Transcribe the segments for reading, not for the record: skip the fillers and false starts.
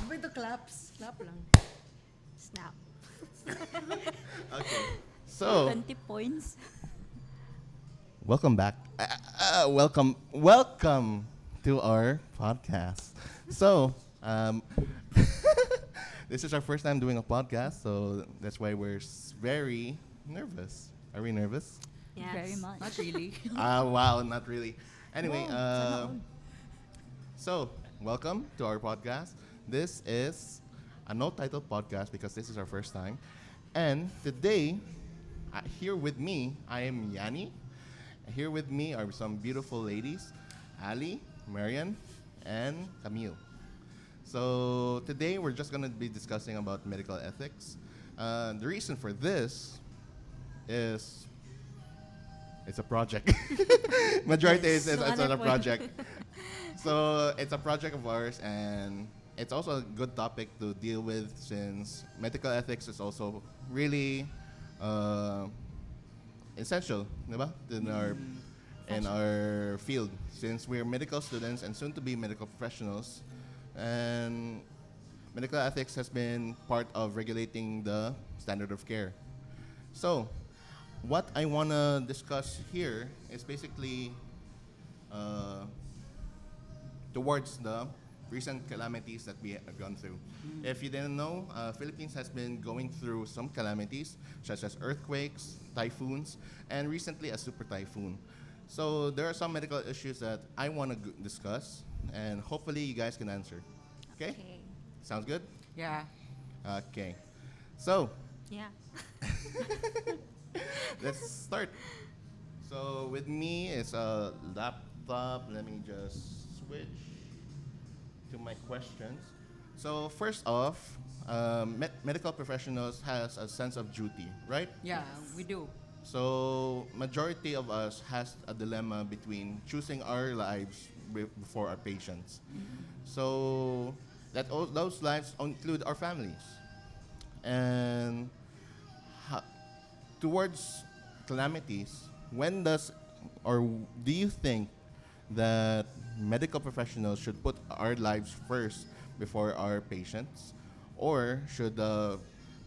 By the claps. Clap lang. Snap. Okay. So, 20 points. welcome back. Welcome to our podcast. So, this is our first time doing a podcast, so that's why we're very nervous. Are we nervous? Yes. Very much. Not really. Wow, not really. Anyway, Wow, sana all. so welcome to our podcast. This is a no-title podcast because this is our first time, and today, here with me, I am Yanni. Here with me are some beautiful ladies, Ali, Marian, and Camille. So today we're just gonna be discussing about medical ethics. The reason for this is it's a project. Majority Yes. is No it's other a point. project. So it's a project of ours, and it's also a good topic to deal with since medical ethics is also really uh, essential, diba? In our field, since we're medical students and soon to be medical professionals, and medical ethics has been part of regulating the standard of care. So, what I wanna discuss here is basically uh, towards the recent calamities that we have gone through. If you didn't know, Philippines has been going through some calamities such as earthquakes, typhoons, and recently a super typhoon. So there are some medical issues that I want to discuss, and hopefully you guys can answer. Okay? Okay. Sounds good? Yeah. Okay. So Yeah. let's start. So with me is a laptop. Let me just switch to my questions. So first off, medical professionals has a sense of duty, right? Yeah, we do. So majority of us has a dilemma between choosing our lives before our patients. So that those lives include our families, and ha- towards calamities, when does or do you think that medical professionals should put our lives first before our patients, or should the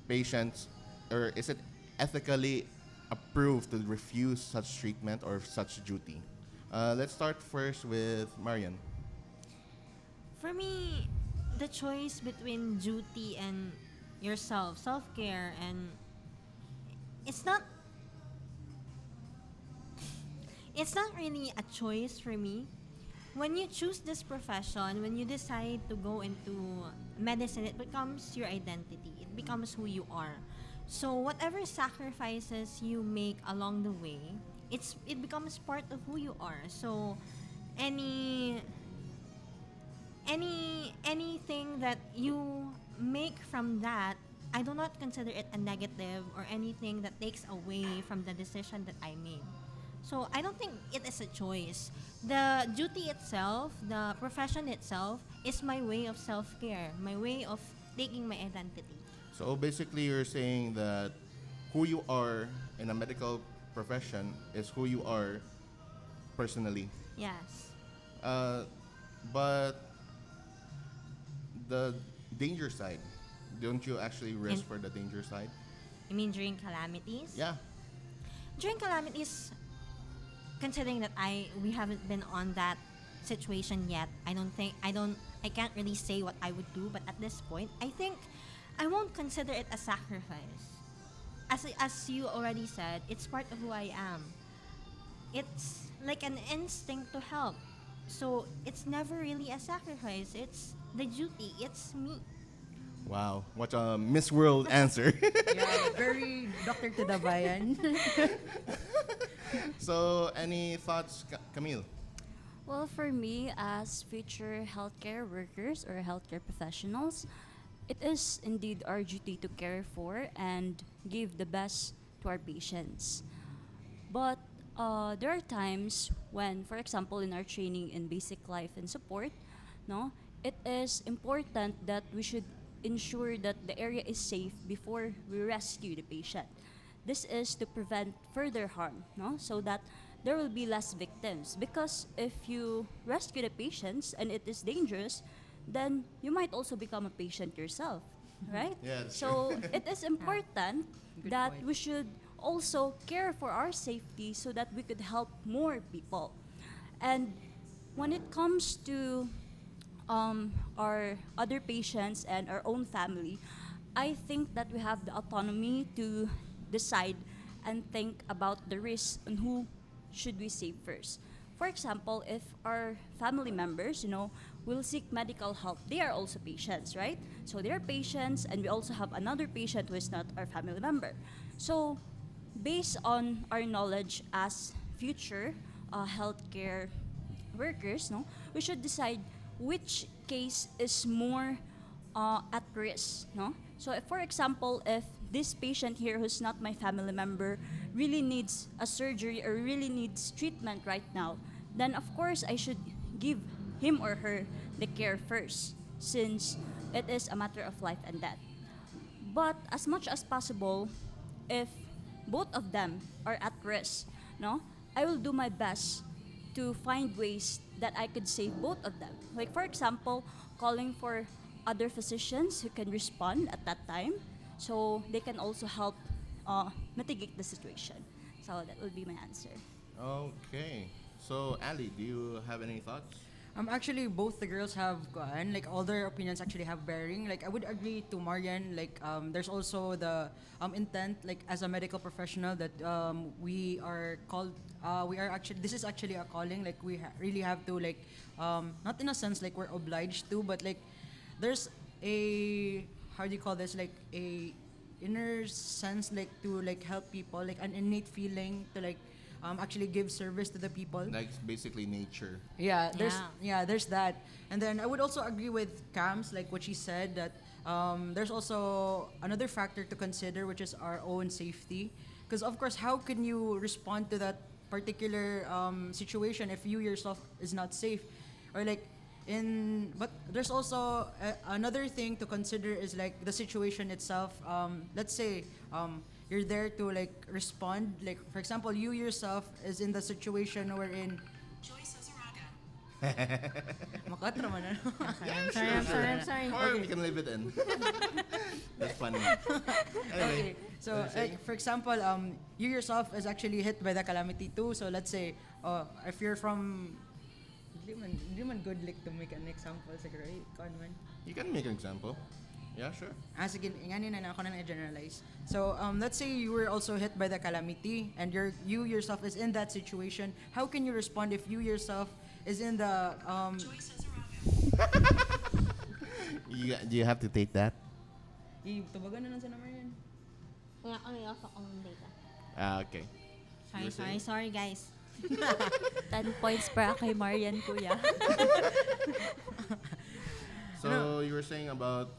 patients, or is it ethically approved to refuse such treatment or such duty? Let's start first with Marian. For me, the choice between duty and yourself, self-care, and it's not it's not really a choice for me. When you choose this profession, when you decide to go into medicine, it becomes your identity. It becomes who you are. So whatever sacrifices you make along the way, it becomes part of who you are. So any anything that you make from that, I do not consider it a negative or anything that takes away from the decision that I made. So I don't think it is a choice. The duty itself, the profession itself, is my way of self-care, my way of taking my identity. So basically, you're saying that who you are in a medical profession is who you are personally. Yes. Uh, but the danger side, don't you actually risk In- for the danger side? You mean during calamities? Yeah. During calamities, considering that we haven't been on that situation yet, I can't really say what I would do, but at this point I think I won't consider it a sacrifice. As you already said, it's part of who I am. It's like an instinct to help. So it's never really a sacrifice. It's the duty. It's me. Wow, what a Miss World answer. Yeah, very Doctor to the Bayan. So, any thoughts, Camille? Well, for me, as future healthcare workers or healthcare professionals, it is indeed our duty to care for and give the best to our patients. But there are times when, for example, in our training in basic life and support, no, it is important that we should ensure that the area is safe before we rescue the patient. This is to prevent further harm, no, so that there will be less victims. Because if you rescue the patients and it is dangerous, then you might also become a patient yourself, right? Yeah, that's So it is important Good that point. we should also care for our safety so that we could help more people. And when it comes to our other patients and our own family, I think that we have the autonomy to decide and think about the risks and who should we save first. For example, if our family members, will seek medical help, they are also patients, right? So they are patients, and we also have another patient who is not our family member. So, based on our knowledge as future healthcare workers, no, we should decide which case is more at risk, no. So, if, for example, if this patient here who's not my family member really needs a surgery or really needs treatment right now, then of course I should give him or her the care first, since it is a matter of life and death. But as much as possible, if both of them are at risk, no, I will do my best to find ways that I could save both of them. Like, for example, calling for other physicians who can respond at that time, so they can also help mitigate the situation. So that would be my answer. Okay. So, Ali, do you have any thoughts? Actually, both the girls have gone. Like, all their opinions actually have bearing. Like, I would agree to Marian. Like, there's also the intent, like, as a medical professional, that we are called. We are actually. This is actually a calling. Like, we really have to, like, not in a sense like we're obliged to, but like, there's a, how do you call this? Like a inner sense, like, to like help people, like an innate feeling to like actually give service to the people. Like basically nature. Yeah, Yeah. there's that. And then I would also agree with Cams, like what she said, that there's also another factor to consider, which is our own safety. Because of course, how can you respond to that particular situation if you yourself is not safe, or like but there's also another thing to consider is like the situation itself. Let's say you're there to like respond. Like for example, you yourself is in the situation wherein makatra man ano? I'm sorry. Or we can leave it in. That's funny. Anyway, Okay, so like for example, you yourself is actually hit by the calamity too. So let's say, if you're from, hindi man good like to make an example, siguro, ikaw man. you can make an example. Yeah, sure. Sige, ngayon na ako na generalize. So let's say you were also hit by the calamity, and you yourself is in that situation. How can you respond if you yourself is in the Do you have to take that? tubagan na lang sa number yan. Okay. You were Sorry guys. 10 points para kay Marian, kuya. So you were saying about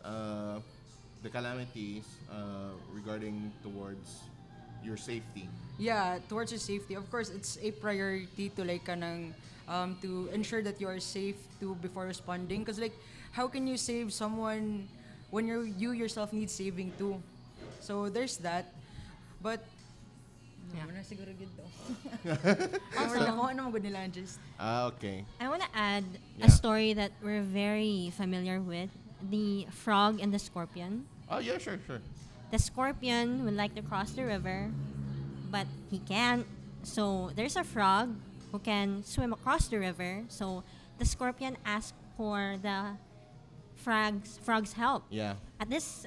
the calamities regarding towards your safety. Yeah, towards your safety. Of course, it's a priority to like kanang to ensure that you are safe to before responding. Because like, how can you save someone when you yourself need saving too? So there's that. But Yeah. wala siguro good daw. Also, Nakuha naman good nila just. Okay. I want to add Yeah. a story that we're very familiar with: the frog and the scorpion. Oh yeah, sure. The scorpion would like to cross the river, but he can't. So there's a frog who can swim across the river. So the scorpion asked for the frog's help. Yeah. At this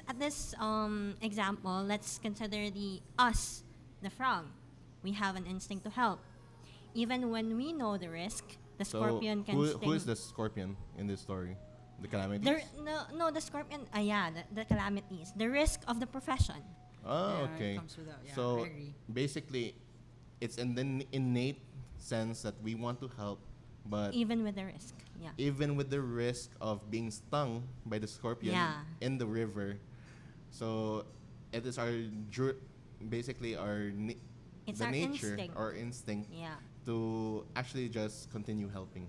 example, let's consider the frog. We have an instinct to help. Even when we know the risk, the scorpion can sting. who is the scorpion in this story? The calamities? The scorpion. The calamities. The risk of the profession. Oh, Yeah, okay. it comes with that. Yeah, So I agree. basically, it's in the innate sense that we want to help, but Even with the risk. Yeah. even with the risk of being stung by the scorpion Yeah. in the river, so it is basically It's the our nature instinct. or instinct Yeah. to actually just continue helping,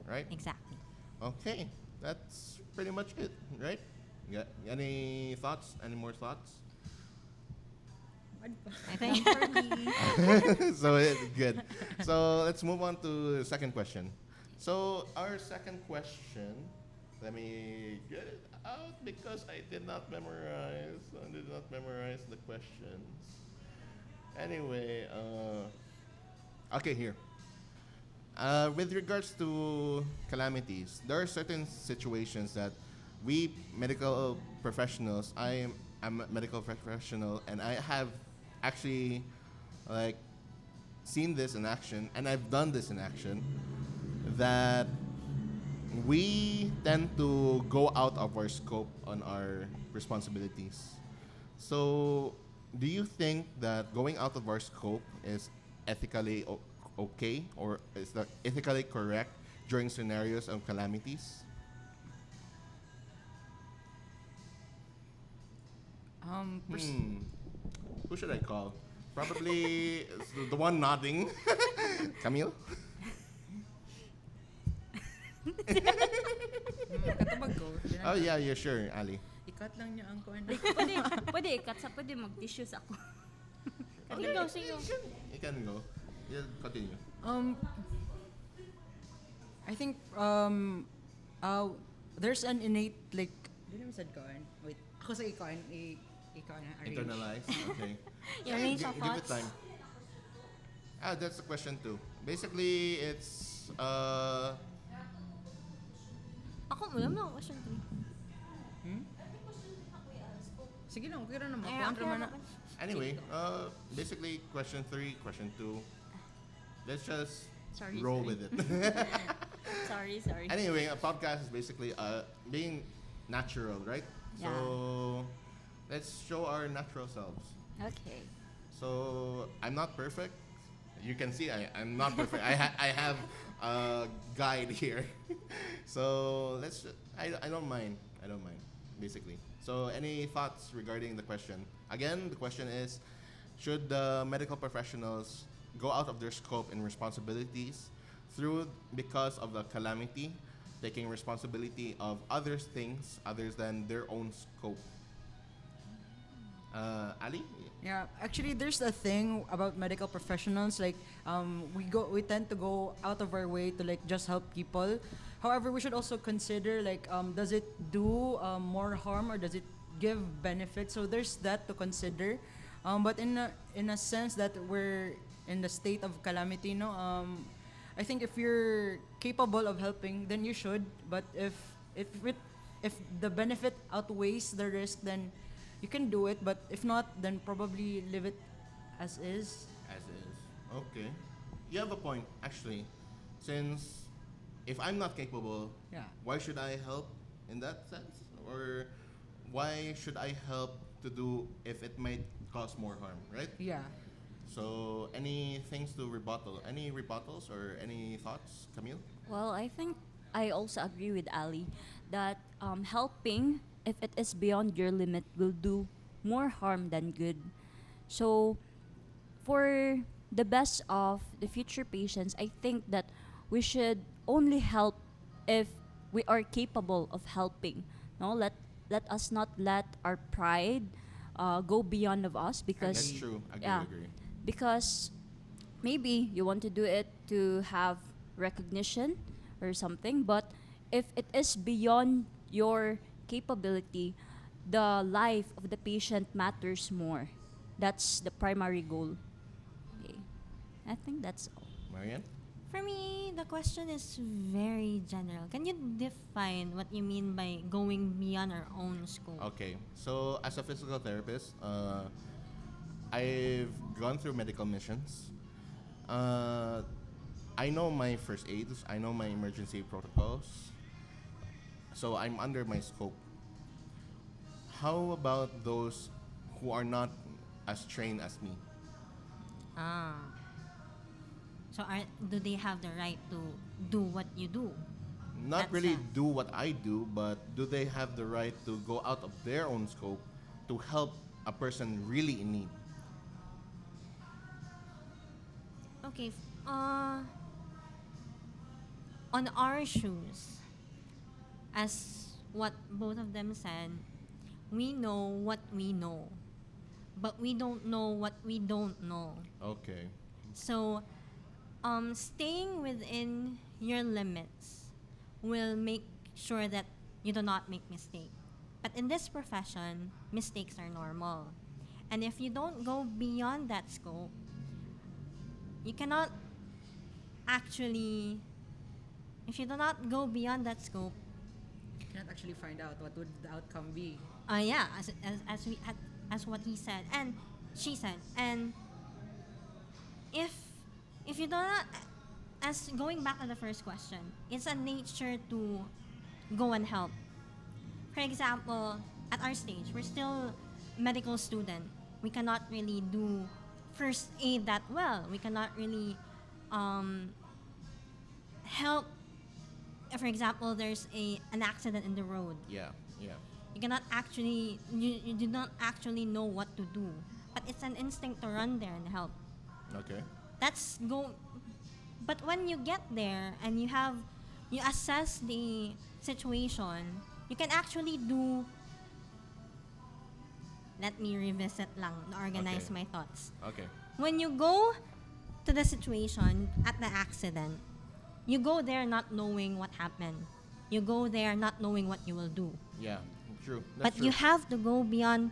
right? Exactly. Okay, that's pretty much it, right? Got any thoughts? Any more thoughts? I think. So good. So let's move on to the second question. So our second question Let me get it out because I did not memorize. I did not memorize the questions. Anyway, okay, here. With regards to calamities, there are certain situations that we medical professionals, I'm a medical professional, and I have actually like seen this in action, and I've done this in action, that we tend to go out of our scope on our responsibilities. So, do you think that going out of our scope is ethically okay, or is that ethically correct during scenarios of calamities? Pers- Hmm. Who should I call? Probably the one nodding. Camille? Katubag ko. Oh, yeah, yeah, sure, Ali. Ikat lang niya ang kuan. Like, pwede ikat sa pwede mag-tissues ako. Sige, go, sige. You can go. Yeah, continue. I think there's an innate like di naman sad kuan. Wait, ako sa ikuan ikaw na arrange. Internalize. Okay. Your range of Give it thoughts. time. That's the question too. Basically, it's Ako, wala mo question 3. Sige lang, okay ra naman. Ay, Kuan okay ra man na. na. anyway. Basically, question 3, question 2. Let's just Sorry, roll sorry. with it. Sorry. Anyway, a podcast is basically being natural, right? Yeah. So let's show our natural selves. Okay. So I'm not perfect. You can see I'm not perfect. I have a guide here. So I don't mind. I don't mind, basically. So any thoughts regarding the question? Again, the question is, should the medical professionals go out of their scope and responsibilities because of the calamity, taking responsibility of other things other than their own scope? Ali? Yeah, actually, there's a thing about medical professionals. Like, we tend to go out of our way to like just help people. However, we should also consider like, does it do more harm or does it give benefit? So there's that to consider. But in a sense that we're in the state of calamity, no. I think if you're capable of helping, then you should. But if the benefit outweighs the risk, then you can do it. But if not, then probably leave it as is. As is. Okay. You have a point, actually. Since if I'm not capable, Yeah. why should I help in that sense? Or why should I help to do if it might cause more harm, right? Yeah. So, any things to rebuttal? Any rebuttals or any thoughts, Camille? Well, I think I also agree with Ali that helping, if it is beyond your limit, will do more harm than good. So, for the best of the future patients, I think that we should only help if we are capable of helping. No, let us not let our pride go beyond of us, because That's true. yeah, Agree. because maybe you want to do it to have recognition or something, but if it is beyond your capability, the life of the patient matters more. That's the primary goal. Okay, I think that's all. Marian? For me, the question is very general. Can you define what you mean by going beyond our own scope? Okay. So, as a physical therapist, I've gone through medical missions. I know my first aids. I know my emergency protocols. So I'm under my scope. How about those who are not as trained as me? Ah. So do they have the right to do what you do? Not That's really a- do what I do, but do they have the right to go out of their own scope to help a person really in need? Okay. On our shoes, as what both of them said, we know what we know, but we don't know what we don't know. Okay. So, staying within your limits will make sure that you do not make mistake. But in this profession, mistakes are normal. And if you don't go beyond that scope, you cannot actually, if you do not go beyond that scope, You can't actually find out what would the outcome be. yeah, as what he said and she said, and if you do not, as going back to the first question, it's a nature to go and help. For example, at our stage, we're still medical student. We cannot really do first aid that well. We cannot really help. For example, there's an accident in the road. Yeah. You cannot actually, you do not actually know what to do. But it's an instinct to run there and help. Okay. That's go. But when you get there and you assess the situation, you can actually do. Let me revisit lang, organize Okay. my thoughts. Okay. When you go to the situation at the accident, you go there not knowing what happened. You go there not knowing what you will do. Yeah. True. But That's you true. have to go beyond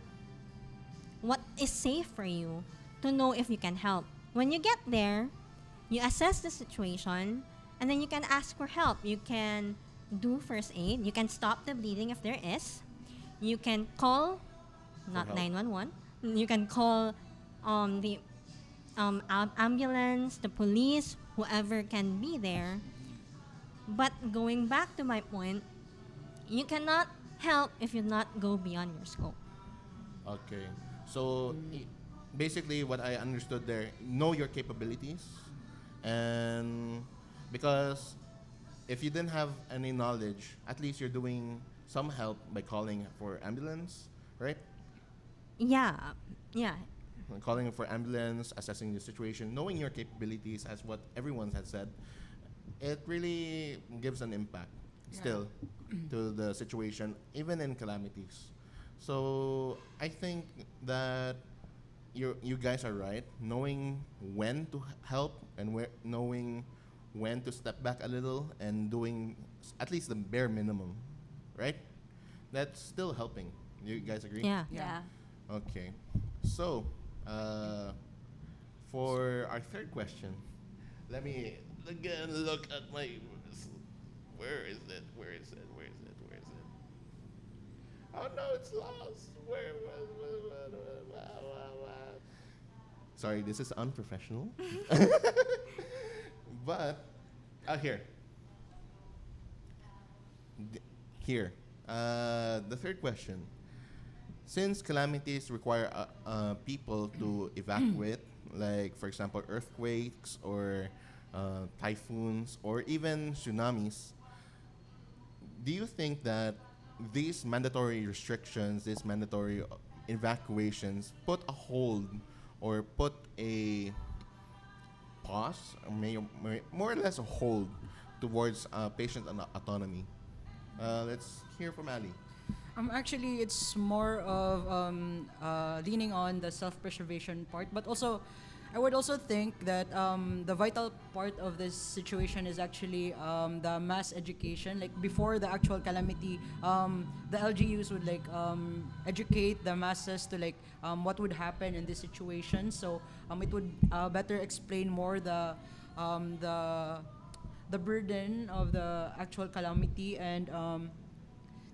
what is safe for you to know if you can help. When you get there, you assess the situation, and then you can ask for help. You can do first aid. You can stop the bleeding if there is. You can call, not help. 911. You can call the ambulance, the police, whoever can be there. But going back to my point, you cannot help if you not go beyond your scope. Okay. So basically what I understood there, know your capabilities, and because if you didn't have any knowledge, at least you're doing some help by calling for ambulance, right? Yeah. Calling for ambulance, assessing the situation, knowing your capabilities, as what everyone has said, it really gives an impact still to the situation, even in calamities. So I think that you guys are right, knowing when to help and knowing when to step back a little and doing at least the bare minimum, right? That's still helping. You guys agree? Yeah. Yeah. Okay. So, for our third question, let me again look at my. Where is it? Oh no, it's lost. Sorry, this is unprofessional. But, here. Here. The third question. Since calamities require people to evacuate, like for example earthquakes or typhoons or even tsunamis, do you think that these mandatory restrictions, these mandatory evacuations put a hold or put a pause, or more or less a hold towards patient autonomy? Let's hear from Ali. Actually, it's more of leaning on the self-preservation part, but also, I would also think that the vital part of this situation is actually the mass education. Like before the actual calamity, the LGUs would educate the masses to what would happen in this situation. So it would better explain more the burden of the actual calamity and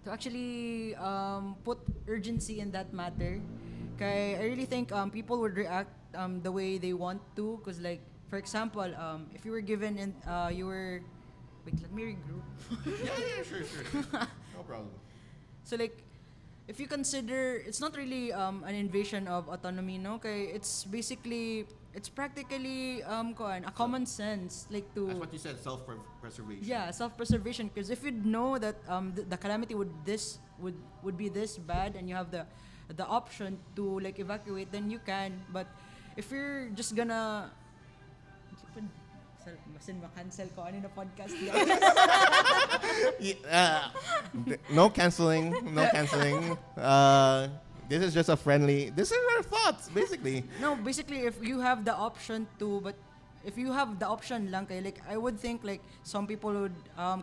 to actually put urgency in that matter. Kaya I really think people would react the way they want to, because for example, if you were given and you were, wait, let me regroup. Yeah, sure. No problem. So if you consider, it's not really an invasion of autonomy, no? Kaya it's practically a common sense, to. That's what you said, self-preservation. Yeah, self-preservation. Because if you know that the calamity would be this bad, and you have the option to evacuate, then you can. But if you're just gonna masin ma-cancel ko ano na podcast niya. No canceling. This is just a friendly. This is our thoughts, basically. No, basically, if you have the option to, but if you have the option lang kay, I would think some people would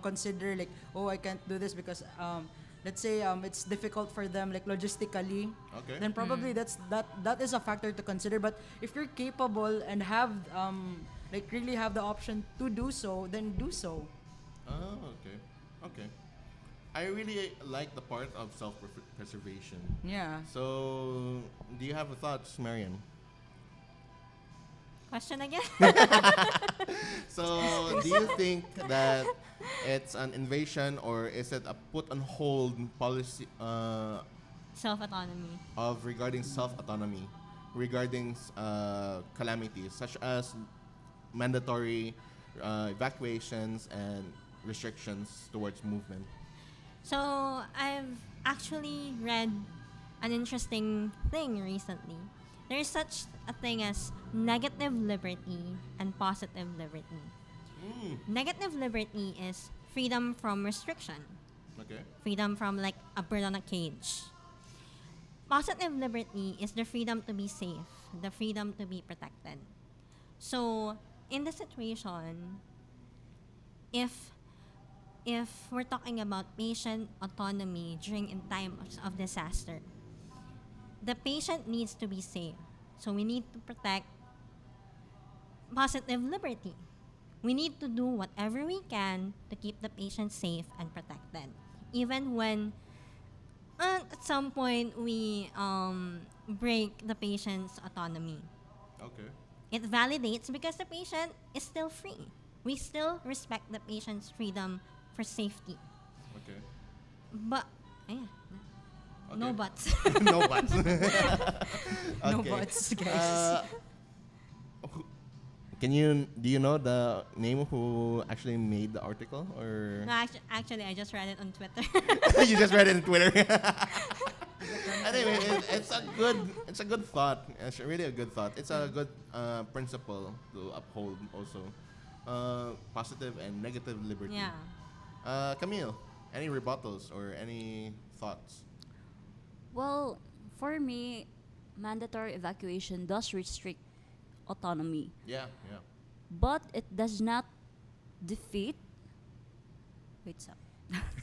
consider oh, I can't do this because let's say it's difficult for them like logistically, Okay. then probably that is a factor to consider. But if you're capable and have like really have the option to do so, then do so. Oh, okay. Okay. I really like the part of self-preservation. Yeah. So, do you have thoughts, Marian? Question again? So, do you think that it's an invasion or is it a put on hold policy Self-autonomy. of regarding self-autonomy, regarding calamities such as mandatory evacuations and restrictions towards movement? So I've actually read an interesting thing recently. There is such a thing as negative liberty and positive liberty. Negative liberty is freedom from restriction, Okay. freedom from like a bird on a cage. Positive liberty is the freedom to be safe, the freedom to be protected. So in the situation, if we're talking about patient autonomy during in times of disaster, the patient needs to be safe. So we need to protect positive liberty. We need to do whatever we can to keep the patient safe and protected. Even when at some point we break the patient's autonomy. Okay. It validates because the patient is still free. We still respect the patient's freedom for safety. Okay. But, yeah, no Okay. buts. No buts. No Okay. buts, guys. Do you know the name who actually made the article or No, actually, I just read it on Twitter. you just read it on Twitter? Anyway, it's a good thought. It's really a good thought. It's a good principle to uphold also. Positive and negative liberty. Yeah. Camille, any rebuttals or any thoughts? Well, for me, mandatory evacuation does restrict autonomy, Yeah, yeah. but it does not defeat. Wait, stop.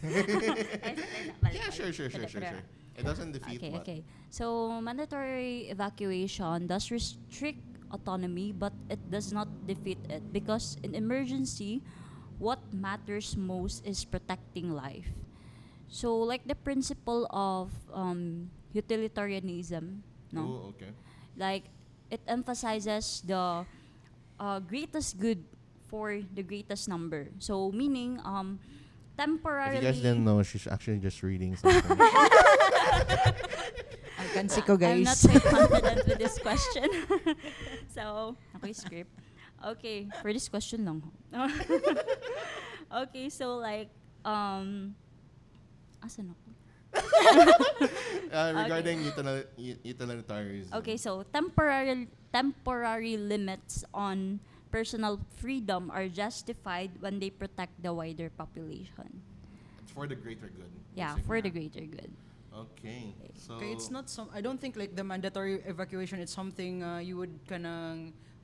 Yeah, sure. It doesn't defeat Okay, what? okay. So mandatory evacuation does restrict autonomy, but it does not defeat it because in emergency, what matters most is protecting life. So like the principle of utilitarianism, no, Oh, okay. like it emphasizes the greatest good for the greatest number. So meaning temporarily. If you guys didn't know, she's actually just reading something. I can see ko, I'm not guys. quite confident with this question. So, okay, script. Okay, for this question lang. Okay, so like, asan ako? Regarding utilitarianism. Okay, so temporary limits on personal freedom are justified when they protect the wider population. It's for the greater good. Yeah, basically. for the greater good. Okay. So Okay, it's not some. I don't think like the mandatory evacuation. It's something you would kind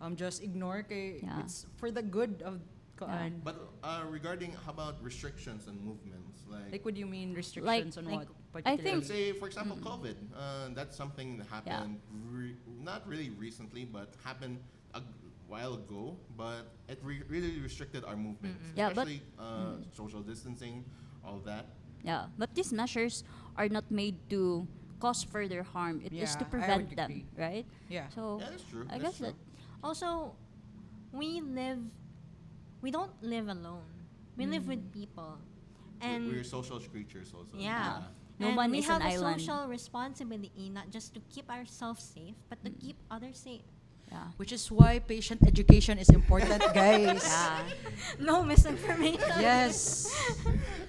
of just ignore. Okay, Yeah. it's for the good of. Yeah. But regarding how about restrictions and movements, Like, what do you mean restrictions on like, what? I Particularly? think- let's say, for example, COVID. That's something that happened not really recently, but happened a while ago. But it really restricted our movements, Yeah, but- especially social distancing, all that. Yeah, but these measures are not made to cause further harm. It is to Yeah, I prevent would them, agree. right? Yeah. So Yeah, that's true. I that's guess true. that Also, we don't live alone. We live with people. And we're social creatures also. yeah. No And one we is have an a island. social responsibility not just to keep ourselves safe, but to keep others safe. yeah. Which is why patient education is important, guys. Yeah. No misinformation. Yes.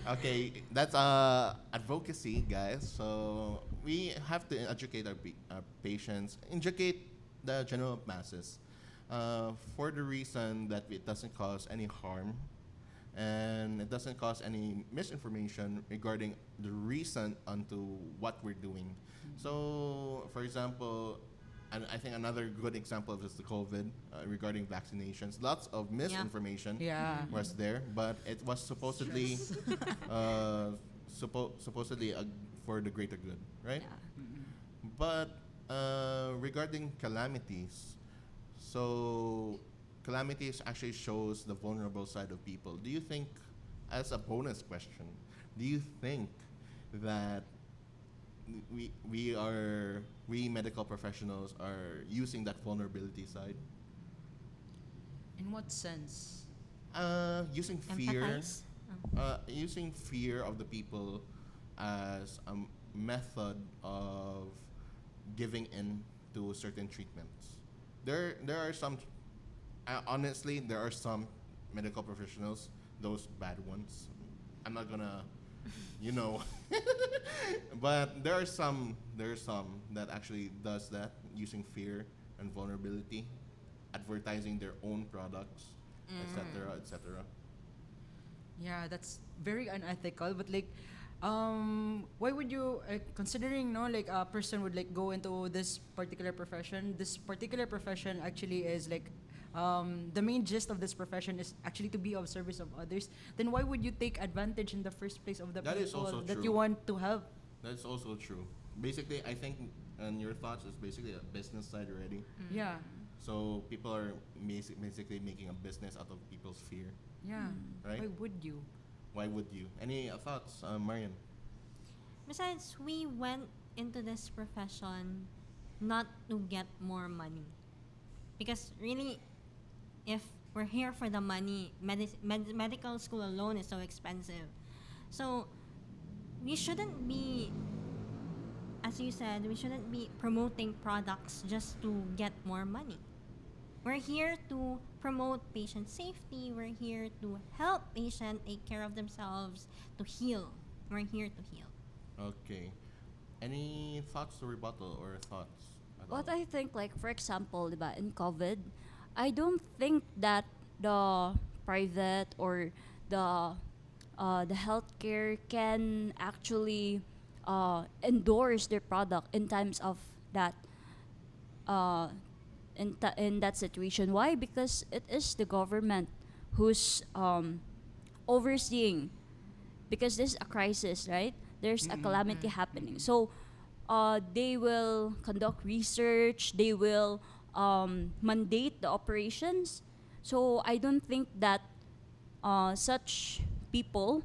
Okay, that's advocacy, guys. So we have to educate our patients, educate the general masses, for the reason that it doesn't cause any harm, and it doesn't cause any misinformation regarding the reason onto what we're doing. So, for example, and I think another good example of this is the COVID regarding vaccinations. Lots of misinformation Yeah. was there, but it was supposedly supposedly for the greater good, right? Yeah. But regarding calamities, so calamities actually shows the vulnerable side of people. Do you think, as a bonus question, do you think that we medical professionals are using that vulnerability side, In what sense? using fear, Empathize. using fear of the people as a method of giving in to certain treatments. There are some, honestly, there are some medical professionals, those bad ones. I'm not gonna, you know, but there are some that actually does that using fear and vulnerability, advertising their own products, etc., etc. Yeah, that's very unethical. But like, why would you considering no like a person would like go into this particular profession? This particular profession actually is like, the main gist of this profession is actually to be of service of others. Then why would you take advantage in the first place of the That is people also that true. you want to help? That's also true. Basically, I think, and your thoughts is basically a business side already. Yeah, So people are basically making a business out of people's fear, yeah. right? Why would you? Why would you? Any thoughts, Marian? Besides, we went into this profession not to get more money. Because really, if we're here for the money, medical school alone is so expensive. So we shouldn't be, as you said, we shouldn't be promoting products just to get more money. We're here to promote patient safety. We're here to help patients take care of themselves, to heal. We're here to heal. Okay. Any thoughts to rebuttal or thoughts at What all? I think, like for example, diba, in COVID, I don't think that the private or the the healthcare can actually endorse their product in times of that uh, in that situation. Why? Because it is the government who's overseeing, because this is a crisis, right? There's a calamity happening. So they will conduct research, they will mandate the operations. So I don't think that such people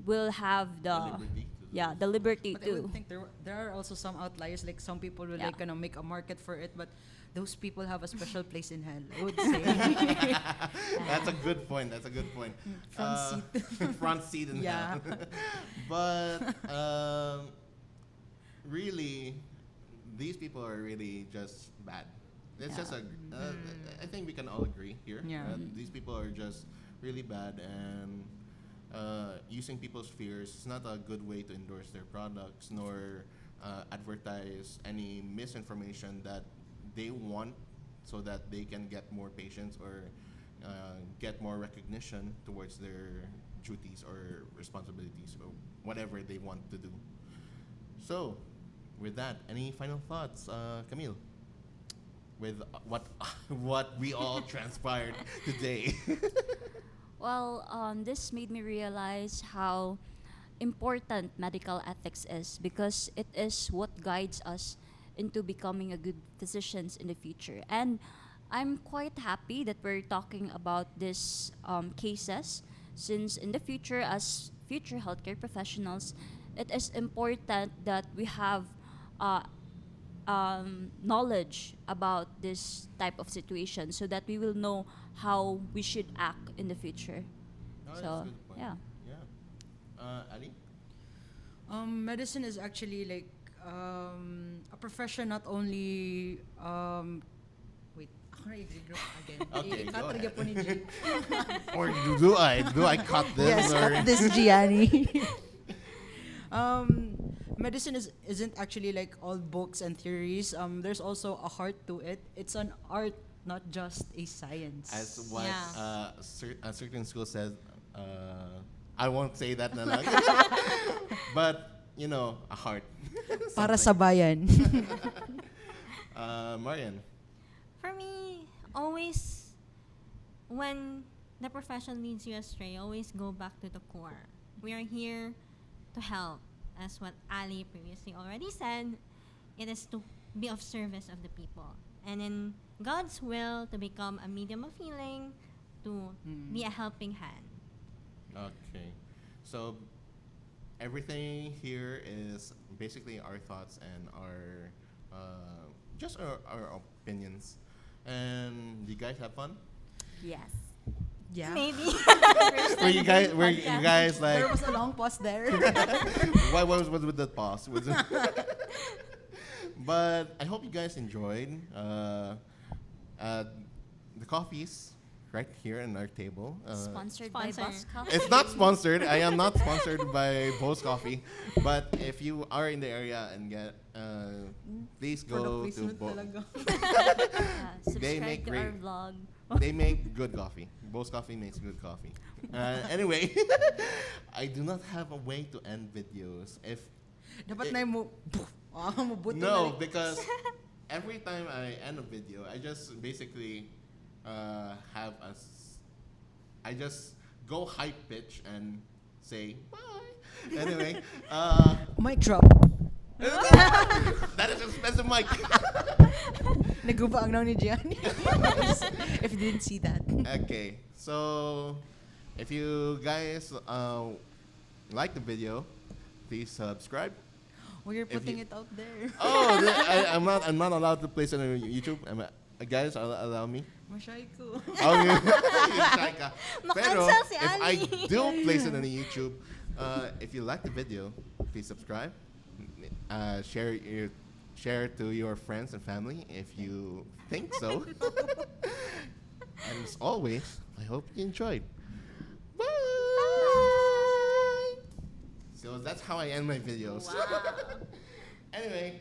will have The the liberty to do yeah this. the liberty But I to would think there are also some outliers. Like some people will Yeah. like make a market for it, but those people have a special place in hell, I would say. That's a good point. That's a good point. Front seat. Front seat in Yeah. hell. But really, these people are really just bad. It's just a. I think we can all agree here. Yeah. These people are just really bad, and using people's fears is not a good way to endorse their products nor advertise any misinformation that they want, so that they can get more patients or get more recognition towards their duties or responsibilities or whatever they want to do. So, with that, any final thoughts, Camille? With what we all transpired today. Well, this made me realize how important medical ethics is, because it is what guides us into becoming a good physicians in the future. And I'm quite happy that we're talking about these cases, since in the future, as future healthcare professionals, it is important that we have uh, knowledge about this type of situation, so that we will know how we should act in the future. Oh, that's a So, good point. yeah. Yeah. Ali? Medicine is actually like a profession not only wait, ako na i-group again. Okay, go I-cut ahead. po ni G. Or do I cut this? Yes, or cut this, Gianni. Medicine isn't actually like all books and theories. There's also a heart to it. It's an art, not just a science. As what Yeah. a certain school says, I won't say that na lang. But, you know, a heart. Para sa bayan. Marian? For me, always when the profession leads you astray, always go back to the core. We are here to help. As what Ali previously already said, it is to be of service of the people. And in God's will, to become a medium of healing, to be a helping hand. Okay. So everything here is basically our thoughts and our just our opinions. And you guys have fun? Yes. Yeah. Maybe. Were you guys like There was a long pause there. why was with the pause? But I hope you guys enjoyed the coffees right here on our table. Sponsored by Sponsor. Boss Coffee. It's not sponsored. I am not sponsored by Bose Coffee. But if you are in the area and get, please go to placement Bose. talaga. They Subscribe make to our great- vlog. They make good coffee. Bose Coffee makes good coffee. Anyway, I do not have a way to end videos. If Dapat na mo. Mabuto na no, rin. because every time I end a video, I just basically have I just go high pitch and say bye. Anyway, Mic drop. that is expensive mic. Naguba ang naw ni Gianni. If you didn't see that. Okay, so if you guys like the video, please subscribe. We're If putting you- it out there. Oh, I'm not allowed to place it on YouTube. Guys, allow me. Mashay ko. Okay. Shy ka. Pero Ma-cancel si if I Ali. do place it on the YouTube, if you like the video, please subscribe. Share to your friends and family if you think so. And as always, I hope you enjoyed. Bye. So that's how I end my videos. Wow. Anyway.